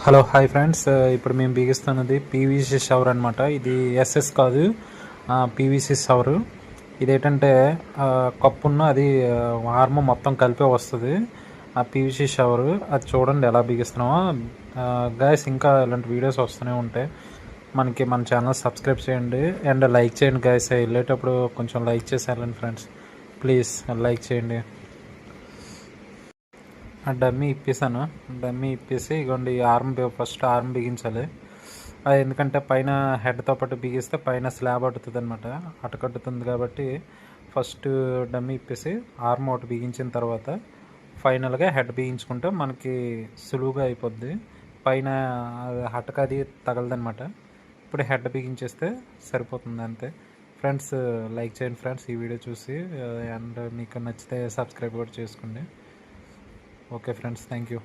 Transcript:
Hello hi friends, ఇప్పుడు మేము బిగిస్తున్నది PVC shower అనమాట. ఇది ఎస్ఎస్ కాదు, పీవీసీ షవరు. ఇదేంటంటే కప్పున్న అది ఆర్మ్ మొత్తం కలిపే వస్తుంది ఆ పీవీసీ షవరు. అది చూడండి ఎలా బిగిస్తున్నామో. గైస్ ఇంకా ఇలాంటి వీడియోస్ వస్తూనే ఉంటాయి. మన ఛానల్ సబ్స్క్రైబ్ చేయండి అండ్ లైక్ చేయండి గైస్. వెళ్ళేటప్పుడు కొంచెం లైక్ చేసి వెళ్ళండి ఫ్రెండ్స్, ప్లీజ్ లైక్ చేయండి. డమ్మీ ఇప్పేసాను. డమ్మీ ఇప్పేసి ఇగోండి ఫస్ట్ ఆర్మ్ బిగించాలి. అది ఎందుకంటే పైన హెడ్తో పాటు బిగిస్తే పైన స్లాబ్ అడుతుంది అనమాట, అటకట్టుతుంది. కాబట్టి ఫస్ట్ డమ్మీ ఇప్పేసి ఆర్మ్ ఒకటి బిగించిన తర్వాత ఫైనల్గా హెడ్ బిగించుకుంటే మనకి సులువుగా అయిపోద్ది. పైన అటక అది తగలదనమాట. ఇప్పుడు హెడ్ బిగించేస్తే సరిపోతుంది అంతే. ఫ్రెండ్స్ లైక్ చేయండి ఫ్రెండ్స్ ఈ వీడియో చూసి, అండ్ మీకు నచ్చితే సబ్స్క్రైబ్ కూడా చేసుకోండి. Okay friends, thank you.